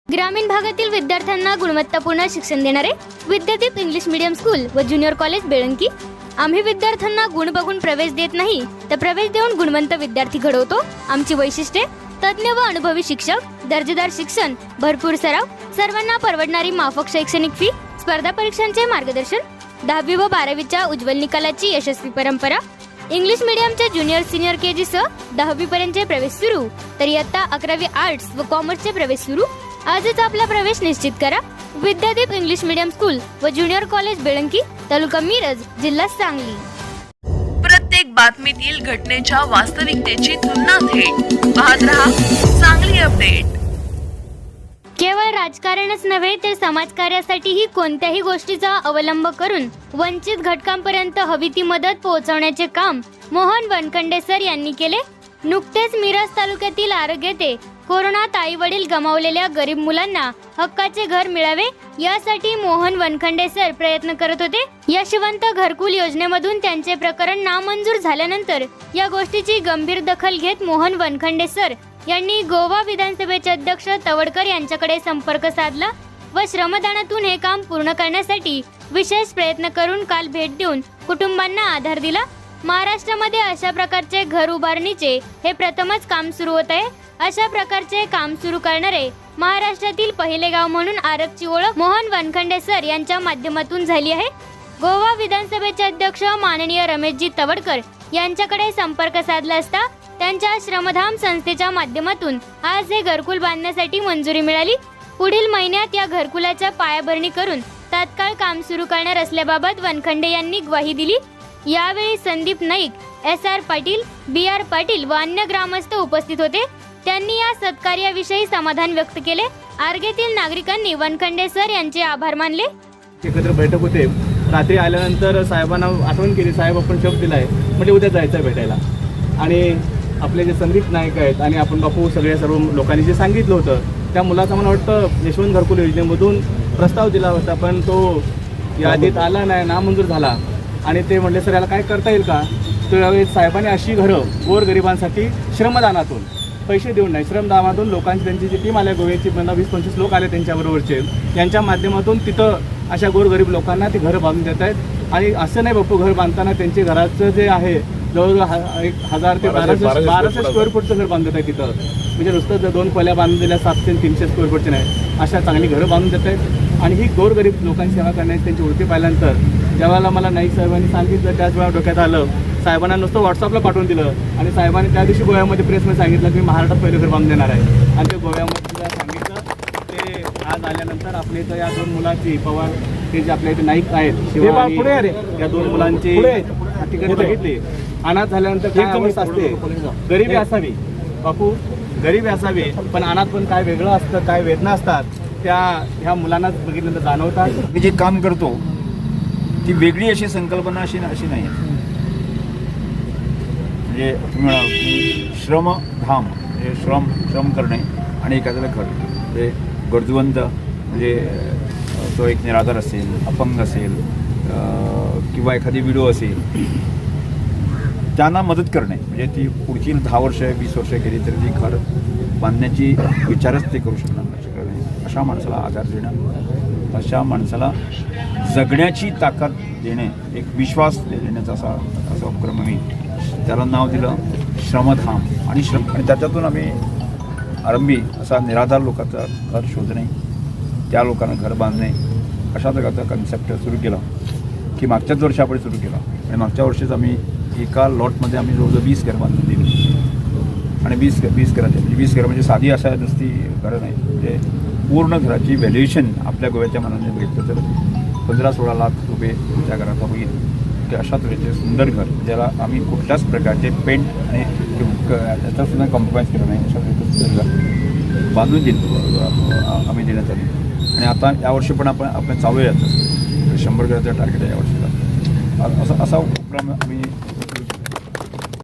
ग्रामीण भागातील विद्यार्थ्यांना गुणवत्तापूर्ण शिक्षण देणारे विद्यादीप इंग्लिश मीडियम स्कूल व ज्युनियर कॉलेज बेळंकी। आम्ही विद्यार्थ्यांना गुण बघून प्रवेश देत नाही, तर प्रवेश देऊन गुणवंत विद्यार्थी घडवतो। आमची वैशिष्ट्ये: तज्ञ व अनुभवी शिक्षक, दर्जेदार शिक्षण, भरपूर सराव, सर्वांना परवडणारी माफक शैक्षणिक फी, स्पर्धा परीक्षांचे मार्गदर्शन, 10वी व 12वीच्या उज्ज्वल निकालाची यशस्वी परंपरा, इंग्लिश मीडियमच्या ज्युनियर सिनियर केजी सह 10वी पर्यंतचे प्रवेश सुरू, तर इयत्ता 11वी आर्ट्स व कॉमर्सचे प्रवेश सुरू। आजच आपला प्रवेश निश्चित करा। विद्यादीप इंग्लिश मीडियम स्कूल व ज्युनियर कॉलेज बेळंकी, तालुका मिरज, जिल्हा सांगली। प्रत्येक बातमीतील घटनेच्या वास्तविकतेची तुलना थेट पाहत रहा सांगली अपडेट। केवळ राजकारणच नव्हे तर समाजकार्यासाठीही कोणत्याही गोष्टीचा अवलंब करून वंचित घटकांपर्यंत हवी ती मदत पोहोचवण्याचे काम मोहन वनखंडे सर यांनी केले। नुकतेच मिरज तालुक्यातील आरोग्य येथे कोरोनात आई वडील गमावलेल्या गरीब मुलांना हक्काचे घर मिळावे यासाठी मोहन वनखंडे सर प्रयत्न करत होते। यशवंत घरकुल योजनेमधून त्यांचे प्रकरण नामंजूर झाल्यानंतर या गोष्टीची गंभीर दखल घेत मोहन वनखंडे सर यांनी गोवा विधानसभेचे अध्यक्ष तवडकर यांच्याकडे संपर्क साधला व श्रमदानातून हे काम पूर्ण करण्यासाठी विशेष प्रयत्न करून काल भेट देऊन कुटुंबांना आधार दिला। महाराष्ट्रामध्ये अशा प्रकारचे घर उभारणीचे हे प्रथमच काम सुरू होत आहे। अशा प्रकारचे काम सुरू करणारे महाराष्ट्रातील पहिले गाव म्हणून आरगची ओळख मोहन वनखंडे सर यांच्या माध्यमातून झाली आहे। गोवा विधानसभेचे अध्यक्ष माननीय रमेशजी तवडकर यांच्याकडे संपर्क साधला असता त्यांच्या श्रमधाम संस्थेच्या माध्यमातून आज हे घरकुल बांधण्यासाठी मंजुरी मिळाली। पुढील महिन्यात या घरकुलाच्या पायाभरणी करून तात्काळ काम सुरू करणार असल्याबाबत वनखंडे यांनी ग्वाही दिली। यावेळी संदीप नाईक, SR पाटील, BR पाटील व अन्य ग्रामस्थ उपस्थित होते। त्यांनी या सत्कार्याविषयी समाधान व्यक्त केले। आर्गेतील नागरिकांनी वनखंडे सर यांचे आभार मानले। एकत्र बैठक होते। रात्री आल्यानंतर साहेबांना आठवण केली, साहेब आपण शब्द दिलाय म्हणजे उद्या जायचं भेटायला। आणि आपले जे संदीप नाईक आहेत आणि आपण बापू सर्व लोकांनी जे सांगितलं होतं त्या मुलाचा मला वाटतं यशवंत घरकुल योजनेमधून प्रस्ताव दिला होता, पण तो यादीत आला नाही, नामंजूर झाला। आणि ते म्हणले सर याला काय करता येईल का? तर यावेळी साहेबांनी अशी घरं गोरगरिबांसाठी श्रमदानातून पैसे देऊन नाही, श्रमदानातून लोकांची त्यांची जी टीम आल्या गोव्याची 20-25 लोक आले त्यांच्याबरोबरचे, यांच्या माध्यमातून तिथं अशा गोरगरीब लोकांना ती घरं बांधून देत आहेत। आणि असं नाही बापू, घर बांधताना त्यांचे घराचं जे आहे जवळजवळ 1000 ते 1200 स्क्वेअर फूटचं घर बांधत आहे तिथं। म्हणजे नुसतं जर 2 खोल्या बांधून दिल्या 700 ते 300 स्क्वेअर फूटचे नाही, अशा चांगली घरं बांधून देत आहेत। आणि ही गोरगरीब लोकांची सेवा करण्याची त्यांची वृत्ती पाहिल्यानंतर ज्यावेळेला मला नाईक साहेबांनी सांगितलं त्याच वेळा डोक्यात आलं। साहेबांना नुसतं व्हॉट्सअपला पाठवून दिलं आणि साहेबांनी त्या दिवशी गोव्यामध्ये प्रेसमध्ये सांगितलं की मी महाराष्ट्रात पहिलं घर बांधून देणार आहे। आणि ते गोव्यामध्ये सुद्धा सांगितलं। ते आज आल्यानंतर आपल्या इथं या 2 मुलाची पवार ते जे आपल्या इथे नाईक आहेत शिवा या 2 मुलांची तिकीट बघितली। अनाथ झाल्यानंतर काय अवस्था असते, गरिबी असावी बापू, गरिबी असावी, पण अनाथ पण काय वेगळं असतं, काय वेदना असतात त्या ह्या मुलांनाच बघितल्यानंतर जाणवतात। मी जे काम करतो ती वेगळी अशी संकल्पना अशी नाही आहे। म्हणजे तुम्ही म्हणाल की श्रमधाम म्हणजे श्रम करणे आणि एखाद्याला घर म्हणजे गरजवंत म्हणजे तो एक निराधार असेल, अपंग असेल किंवा एखादी विडो असेल त्यांना मदत करणे, म्हणजे ती पुढची 10 वर्ष 20 वर्ष गेली तरी ती घर बांधण्याची विचारच ते करू शकणार नाही। अशा माणसाला आधार देणं, अशा माणसाला जगण्याची ताकद देणे, एक विश्वास देण्याचा असा उपक्रम मी त्याला नाव दिलं श्रमधाम। आणि त्याच्यातून आम्ही आरंभी असा निराधार लोकांचा घर शोधणे, त्या लोकांना घर बांधणे अशा प्रकारचा कन्सेप्ट सुरू केला की मागच्याच वर्षी आपण सुरू केला। आणि मागच्या वर्षीच आम्ही एका लॉटमध्ये आम्ही जवळजवळ 20 घर बांधून दिली। आणि 20 घराचे म्हणजे 20 घर म्हणजे साधी अशा नुसती घरं नाही, म्हणजे पूर्ण घराची व्हॅल्युएशन आपल्या गोव्याच्या मनाने बघितलं तर 15-16 लाख रुपये त्या घरात होईल की अशा तऱ्हेचे सुंदर घर ज्याला आम्ही कुठल्याच प्रकारचे पेंट आणि त्याचासुद्धा कॉम्प्रोमाइज केलं नाही, अशा तऱ्हेचं घर बांधून दिलं आम्ही देण्यात आली। आणि आता यावर्षी पण आपण चालू आहे, 100 घराचं टार्गेट आहे यावर्षीला। असा उपक्रम आम्ही